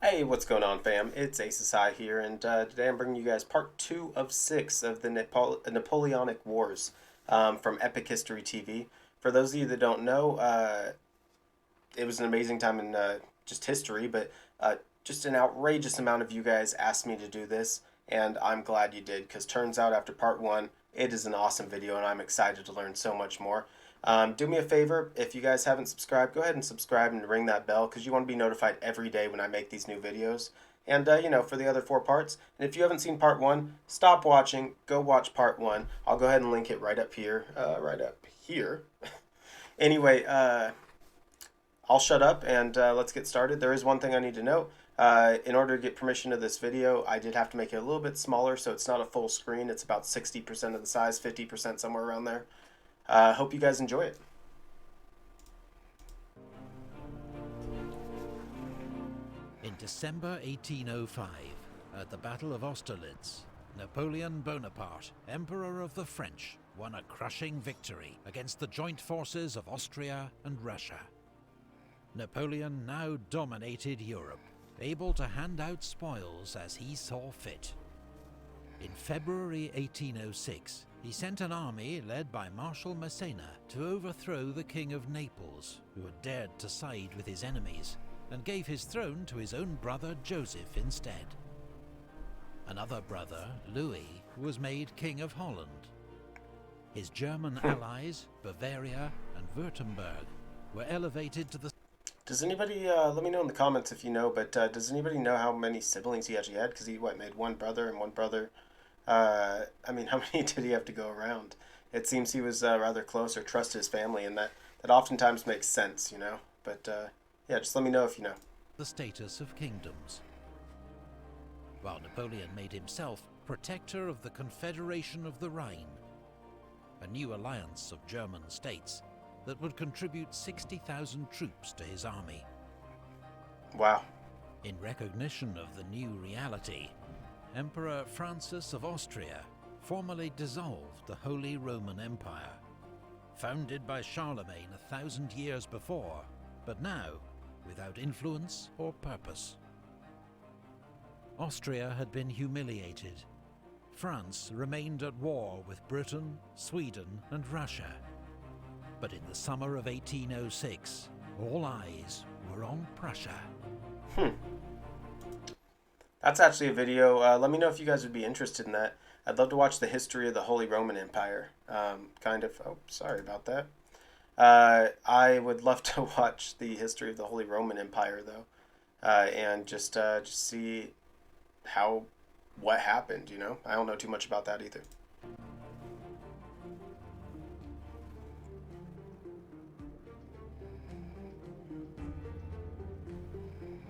Hey, what's going on, fam? It's ASI here, and today I'm bringing you guys part 2 of 6 of the Napoleonic Wars from Epic History TV. For those of you that don't know, it was an amazing time in just history, but just an outrageous amount of you guys asked me to do this, and I'm glad you did, because turns out after part 1, it is an awesome video, and I'm excited to learn so much more. Do me a favor, if you guys haven't subscribed, go ahead and subscribe and ring that bell because you want to be notified every day when I make these new videos. And, for the other 4 parts. And if you haven't seen part 1, stop watching, go watch part 1. I'll go ahead and link it right up here. Right up here. Anyway, I'll shut up and let's get started. There is one thing I need to note. In order to get permission to this video, I did have to make it a little bit smaller, so it's not a full screen. It's about 60% of the size, 50% somewhere around there. Hope you guys enjoy it. In December 1805, at the Battle of Austerlitz, Napoleon Bonaparte, Emperor of the French, won a crushing victory against the joint forces of Austria and Russia. Napoleon now dominated Europe, able to hand out spoils as he saw fit. In February 1806, he sent an army led by Marshal Massena to overthrow the King of Naples, who had dared to side with his enemies, and gave his throne to his own brother Joseph instead. Another brother, Louis, was made King of Holland. His German allies, Bavaria and Württemberg, were elevated to the... Does anybody, let me know in the comments if you know, but does anybody know how many siblings he actually had? Because he, made one brother and one brother. How many did he have to go around? It seems he was rather close or trusted his family, and that oftentimes makes sense, But, yeah, just let me know if you know. The status of kingdoms. While Napoleon made himself protector of the Confederation of the Rhine, a new alliance of German states that would contribute 60,000 troops to his army. Wow. In recognition of the new reality, Emperor Francis of Austria formally dissolved the Holy Roman Empire, founded by Charlemagne 1,000 years before, but now without influence or purpose. Austria had been humiliated. France remained at war with Britain, Sweden and Russia. But in the summer of 1806, all eyes were on Prussia. That's actually a video. Let me know if you guys would be interested in that. I'd love to watch the history of the Holy Roman Empire. Oh, sorry about that. I would love to watch the history of the Holy Roman Empire, though, and just see what happened. I don't know too much about that either.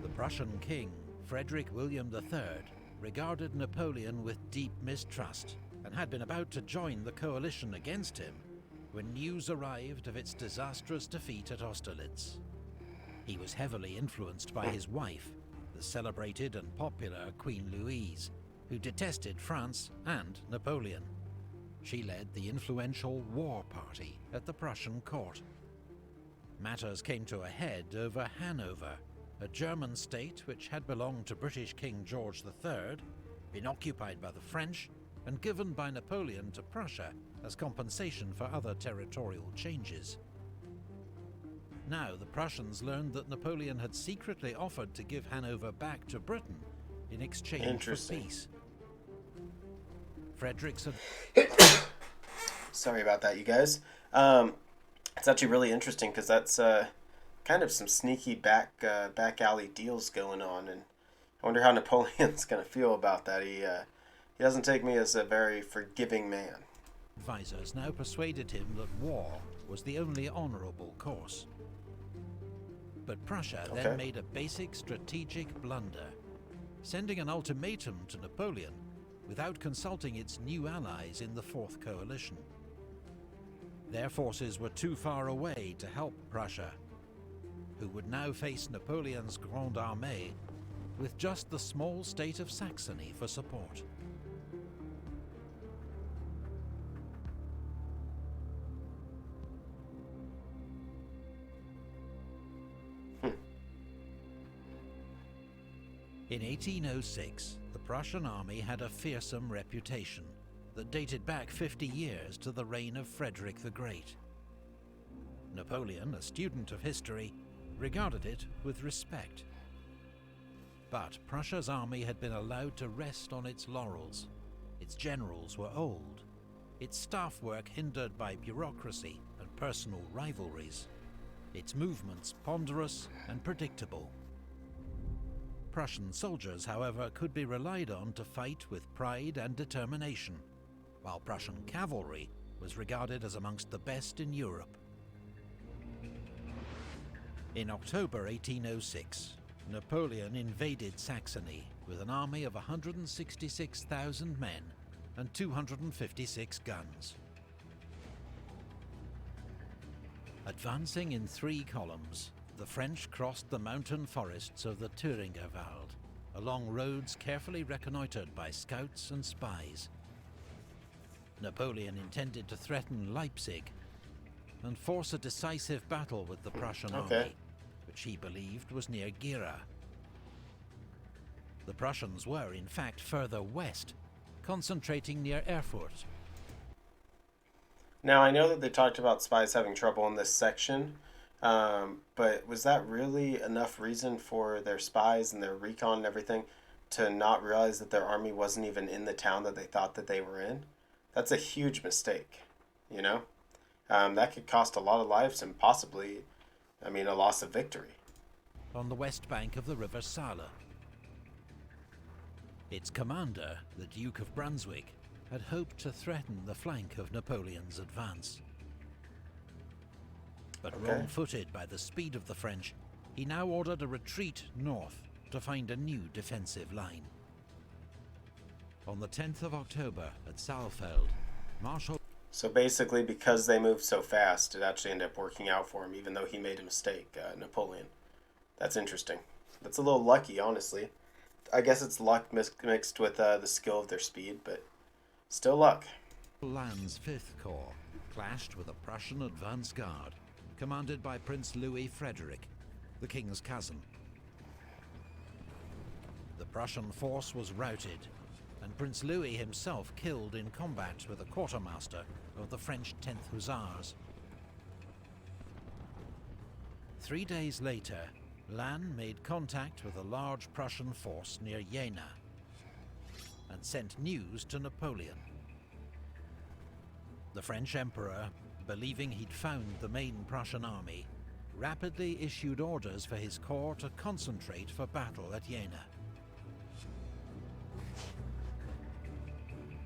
The Prussian king, Frederick William III, regarded Napoleon with deep mistrust and had been about to join the coalition against him when news arrived of its disastrous defeat at Austerlitz. He was heavily influenced by his wife, the celebrated and popular Queen Louise, who detested France and Napoleon. She led the influential War Party at the Prussian court. Matters came to a head over Hanover, a German state which had belonged to British King George III, been occupied by the French, and given by Napoleon to Prussia as compensation for other territorial changes. Now the Prussians learned that Napoleon had secretly offered to give Hanover back to Britain in exchange for peace. Frederick's... Sorry about that, you guys. It's actually really interesting because that's kind of some sneaky back alley deals going on, and I wonder how Napoleon's going to feel about that. He doesn't take me as a very forgiving man. Advisors now persuaded him that war was the only honorable course. But Prussia then made a basic strategic blunder, sending an ultimatum to Napoleon without consulting its new allies in the Fourth Coalition. Their forces were too far away to help Prussia, who would now face Napoleon's Grande Armée with just the small state of Saxony for support. In 1806, the Prussian army had a fearsome reputation that dated back 50 years to the reign of Frederick the Great. Napoleon, a student of history, regarded it with respect. But Prussia's army had been allowed to rest on its laurels. Its generals were old, its staff work hindered by bureaucracy and personal rivalries, its movements ponderous and predictable. Prussian soldiers, however, could be relied on to fight with pride and determination, while Prussian cavalry was regarded as amongst the best in Europe. In October 1806, Napoleon invaded Saxony with an army of 166,000 men and 256 guns. Advancing in 3 columns, the French crossed the mountain forests of the Thüringer Wald, along roads carefully reconnoitred by scouts and spies. Napoleon intended to threaten Leipzig and force a decisive battle with the Prussian army, which he believed was near Gera. The Prussians were, in fact, further west, concentrating near Erfurt. Now, I know that they talked about spies having trouble in this section, but was that really enough reason for their spies and their recon and everything to not realize that their army wasn't even in the town that they thought that they were in? That's a huge mistake, you know? That could cost a lot of lives and possibly, a loss of victory. On the west bank of the river Saale. Its commander, the Duke of Brunswick, had hoped to threaten the flank of Napoleon's advance. But wrong-footed by the speed of the French, he now ordered a retreat north to find a new defensive line. On the 10th of October at Saalfeld, Marshal... So basically, because they moved so fast, it actually ended up working out for him, even though he made a mistake, Napoleon. That's interesting. That's a little lucky, honestly. I guess it's luck mixed with the skill of their speed, but still luck. Lannes' 5th Corps clashed with a Prussian advance guard, commanded by Prince Louis Frederick, the king's cousin. The Prussian force was routed, and Prince Louis himself killed in combat with a quartermaster of the French 10th Hussars. 3 days later, Lannes made contact with a large Prussian force near Jena and sent news to Napoleon. The French emperor, believing he'd found the main Prussian army, rapidly issued orders for his corps to concentrate for battle at Jena.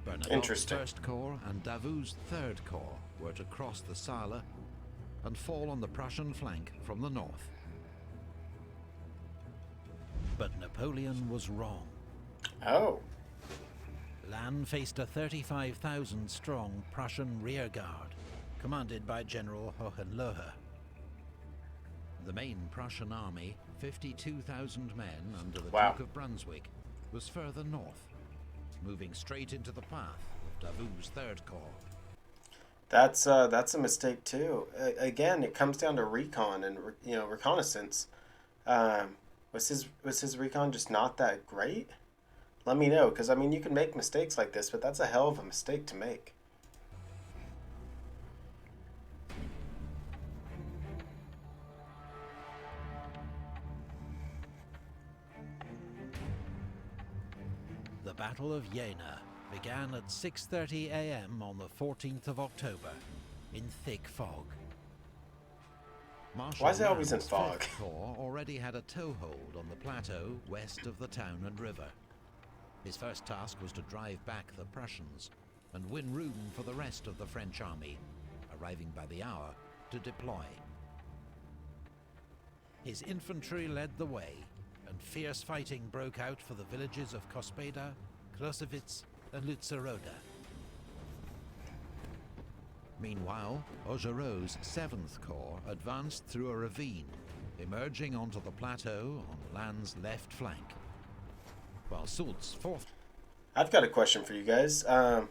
Bernadotte's 1st Corps and Davout's 3rd Corps were to cross the Saale and fall on the Prussian flank from the north. But Napoleon was wrong. Oh. Lannes faced a 35,000-strong Prussian rearguard, commanded by General Hohenlohe. The main Prussian army, 52,000 men under the Duke of Brunswick, was further north, moving straight into the path of Davout's 3rd Corps. That's a mistake too. Again, it comes down to recon and reconnaissance. Was his recon just not that great? Let me know, because you can make mistakes like this, but that's a hell of a mistake to make. The Battle of Jena began at 6:30 a.m. on the 14th of October, in thick fog. Marshal Why is it always in Lannes' fog? 5th Corps already had a toehold on the plateau west of the town and river. His first task was to drive back the Prussians and win room for the rest of the French army, arriving by the hour to deploy. His infantry led the way, and fierce fighting broke out for the villages of Cospeda, Closewitz, and Lützeroda. Meanwhile, Augereau's 7th Corps advanced through a ravine, emerging onto the plateau on Lannes' left flank, while Soult's 4th... I've got a question for you guys. So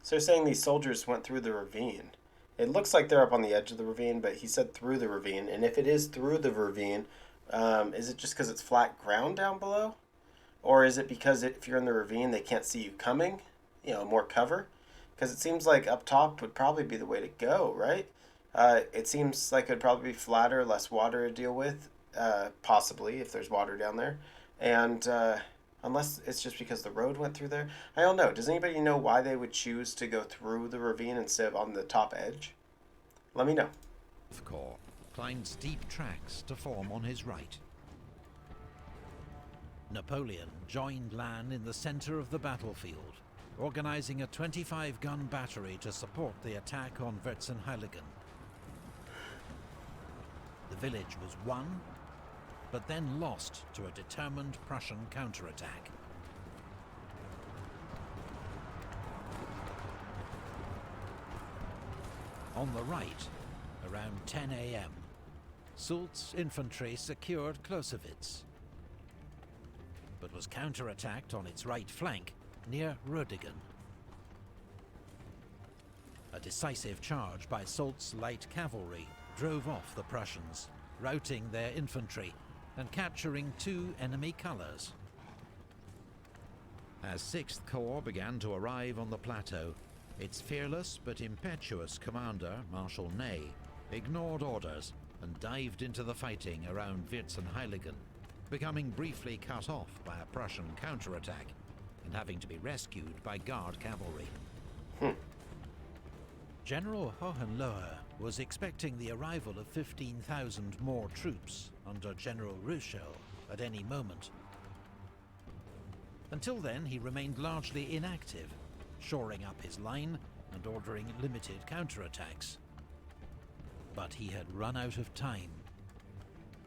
they're saying these soldiers went through the ravine. It looks like they're up on the edge of the ravine, but he said through the ravine. And if it is through the ravine, is it just because it's flat ground down below? Or is it because if you're in the ravine, they can't see you coming? More cover? Because it seems like up top would probably be the way to go, right? It seems like it'd probably be flatter, less water to deal with, possibly, if there's water down there. And unless it's just because the road went through there. I don't know. Does anybody know why they would choose to go through the ravine instead of on the top edge? Let me know. Corps climbed steep tracks to form on his right. Napoleon joined Lannes in the centre of the battlefield, organising a 25-gun battery to support the attack on Vierzehnheiligen. The village was won, but then lost to a determined Prussian counterattack. On the right, around 10 a.m., Soult's infantry secured Closewitz, but was counterattacked on its right flank near Rödigen. A decisive charge by Soult's light cavalry drove off the Prussians, routing their infantry and capturing 2 enemy colours. As 6th Corps began to arrive on the plateau, its fearless but impetuous commander, Marshal Ney, ignored orders and dived into the fighting around Vierzehnheiligen, becoming briefly cut off by a Prussian counterattack and having to be rescued by Guard cavalry. General Hohenlohe was expecting the arrival of 15,000 more troops under General Ruchel at any moment. Until then, he remained largely inactive, shoring up his line and ordering limited counterattacks. But he had run out of time.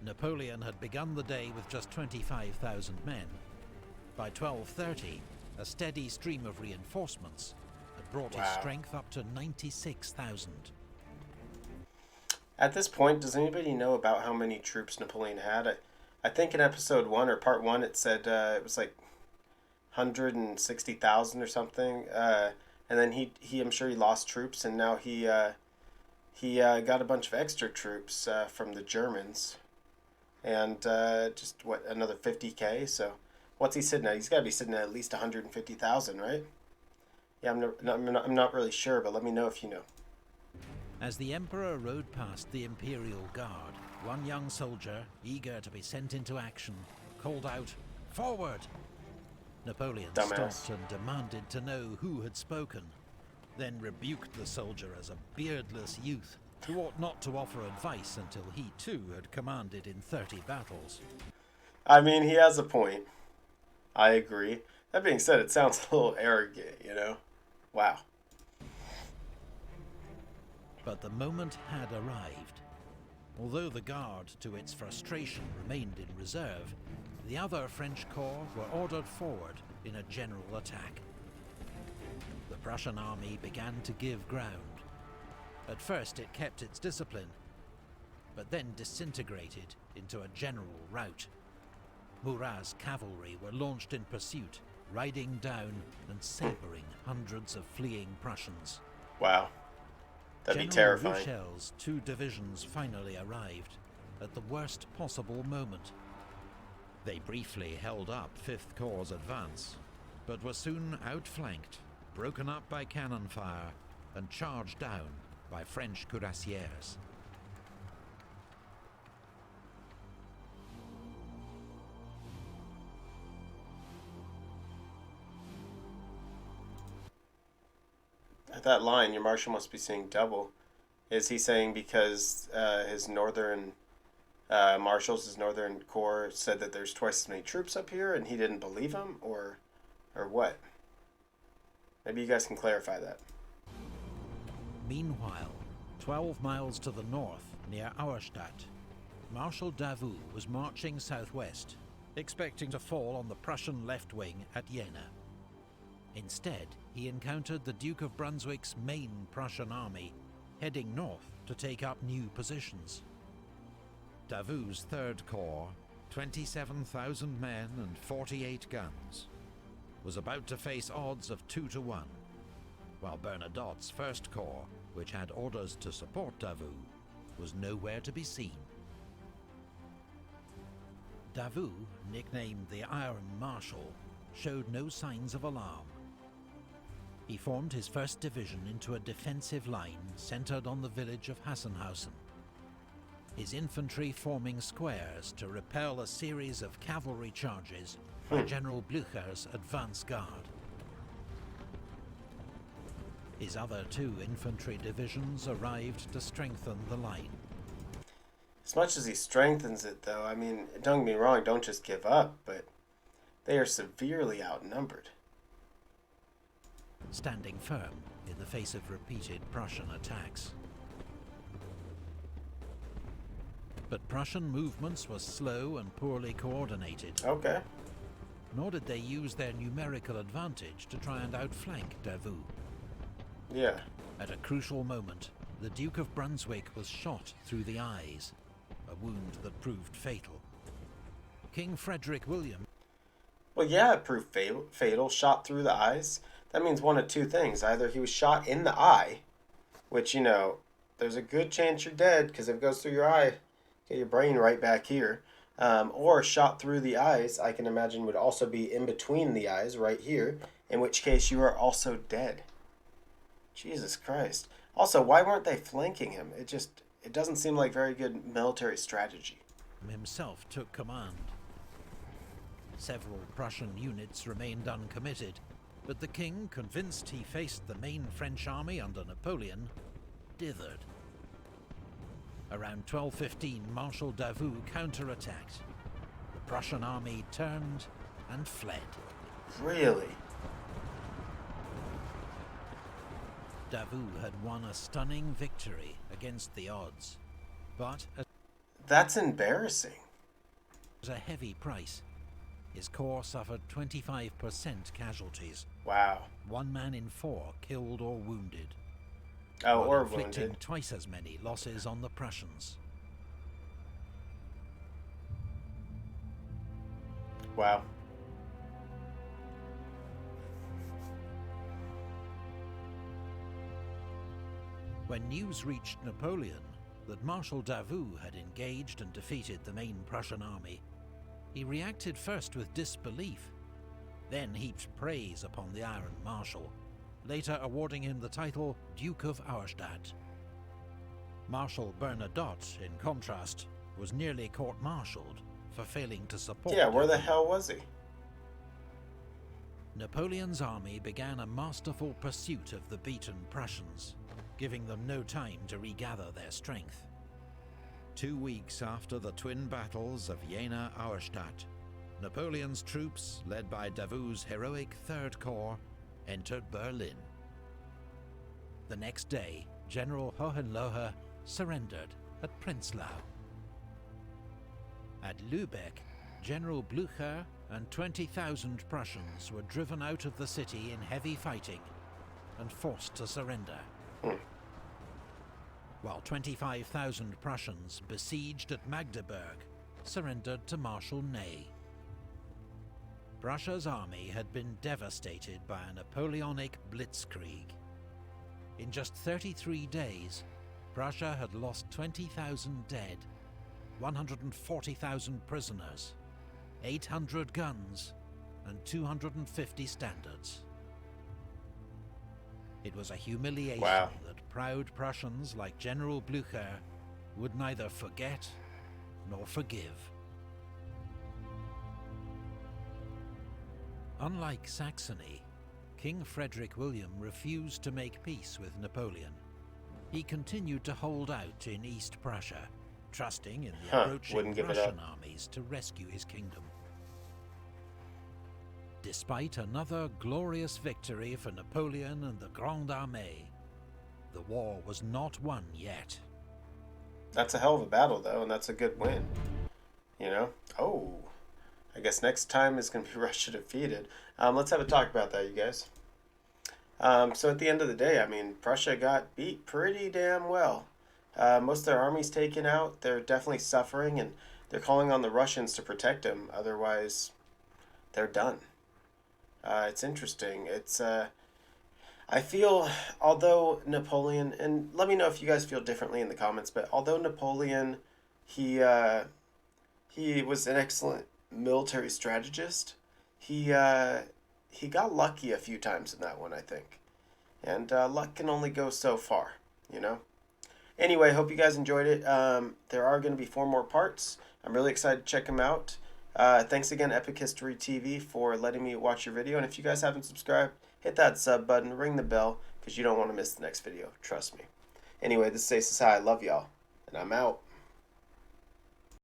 Napoleon had begun the day with just 25,000 men. By 12:30, a steady stream of reinforcements had brought his strength up to 96,000. At this point, does anybody know about how many troops Napoleon had? I think in episode 1 or part 1 it said it was like 160,000 or something. And then he I'm sure he lost troops, and now he got a bunch of extra troops from the Germans. And just, another 50K? So what's he sitting at? He's got to be sitting at least 150,000, right? Yeah, I'm not really sure, but let me know if you know. As the Emperor rode past the Imperial Guard, one young soldier, eager to be sent into action, called out, "Forward!" Napoleon stopped and demanded to know who had spoken, then rebuked the soldier as a beardless youth who ought not to offer advice until he too had commanded in 30 battles. I mean, he has a point. I agree. That being said, it sounds a little arrogant, Wow. But the moment had arrived. Although the Guard, to its frustration, remained in reserve, the other French corps were ordered forward in a general attack. The Prussian army began to give ground. At first it kept its discipline, but then disintegrated into a general rout. Murat's cavalry were launched in pursuit, riding down and sabering hundreds of fleeing Prussians. Wow. That'd be General terrifying. Ruchel's 2 divisions finally arrived at the worst possible moment. They briefly held up 5th Corps' advance, but were soon outflanked, broken up by cannon fire, and charged down by French cuirassiers. At that line, your marshal must be saying double. Is he saying because his northern his northern corps said that there's twice as many troops up here and he didn't believe him, or what? Maybe you guys can clarify that. Meanwhile, 12 miles to the north, near Auerstadt, Marshal Davout was marching southwest, expecting to fall on the Prussian left wing at Jena. Instead, he encountered the Duke of Brunswick's main Prussian army, heading north to take up new positions. Davout's 3rd Corps, 27,000 men and 48 guns, was about to face odds of 2-1, while Bernadotte's 1st Corps, which had orders to support Davout, was nowhere to be seen. Davout, nicknamed the Iron Marshal, showed no signs of alarm. He formed his first division into a defensive line centered on the village of Hassenhausen, his infantry forming squares to repel a series of cavalry charges by General Blücher's advance guard. His other 2 infantry divisions arrived to strengthen the line. As much as he strengthens it, though, I mean, don't get me wrong, don't just give up, but they are severely outnumbered. Standing firm in the face of repeated Prussian attacks. But Prussian movements were slow and poorly coordinated. Okay. Nor did they use their numerical advantage to try and outflank Davout. Yeah. At a crucial moment, the Duke of Brunswick was shot through the eyes, a wound that proved fatal. King Frederick William... Well, yeah, it proved fatal, shot through the eyes. That means one of 2 things. Either he was shot in the eye, which, you know, there's a good chance you're dead, because if it goes through your eye, get your brain right back here. Or shot through the eyes, I can imagine would also be in between the eyes, right here, in which case you are also dead. Jesus Christ. Also, why weren't they flanking him? It doesn't seem like very good military strategy. Himself took command. Several Prussian units remained uncommitted, but the king, convinced he faced the main French army under Napoleon, dithered. Around 12:15, Marshal Davout counterattacked. The Prussian army turned and fled. Really? Davout had won a stunning victory against the odds, but that's embarrassing. at a heavy price. His corps suffered 25% casualties. Wow. 1 man in 4 killed or wounded. Oh, while or inflicting wounded. twice as many losses on the Prussians. Wow. When news reached Napoleon that Marshal Davout had engaged and defeated the main Prussian army, he reacted first with disbelief, then heaped praise upon the Iron Marshal, later awarding him the title Duke of Auerstadt. Marshal Bernadotte, in contrast, was nearly court-martialed for failing to support... Yeah, where the hell was he? Napoleon's army began a masterful pursuit of the beaten Prussians, giving them no time to regather their strength. 2 weeks after the twin battles of Jena Auerstadt, Napoleon's troops, led by Davout's heroic Third Corps, entered Berlin. The next day, General Hohenlohe surrendered at Prenzlau. At Lübeck, General Blücher and 20,000 Prussians were driven out of the city in heavy fighting and forced to surrender. While 25,000 Prussians besieged at Magdeburg surrendered to Marshal Ney. Prussia's army had been devastated by a Napoleonic blitzkrieg. In just 33 days, Prussia had lost 20,000 dead, 140,000 prisoners, 800 guns, and 250 standards. It was a humiliation that proud Prussians like General Blücher would neither forget nor forgive. Unlike Saxony, King Frederick William refused to make peace with Napoleon. He continued to hold out in East Prussia, trusting in the approaching Russian armies to rescue his kingdom. Despite another glorious victory for Napoleon and the Grande Armée, the war was not won yet. That's a hell of a battle, though, and that's a good win. You know? Oh, I guess next time is going to be Russia defeated. Let's have a talk about that, you guys. So at the end of the day, I mean, Prussia got beat pretty damn well. Most of their army's taken out. They're definitely suffering, and they're calling on the Russians to protect them. Otherwise, they're done. It's interesting. It's I feel, although Napoleon, and let me know if you guys feel differently in the comments, but although Napoleon, he He was an excellent military strategist. He he got lucky a few times in that one, I think. And luck can only go so far, you know. Anyway, hope you guys enjoyed it. There are going to be 4 more parts. I'm really excited to check them out. Thanks again, Epic History TV, for letting me watch your video. And if you guys haven't subscribed, hit that sub button, ring the bell, because you don't want to miss the next video. Trust me. Anyway, this is Aces High. I love y'all, and I'm out.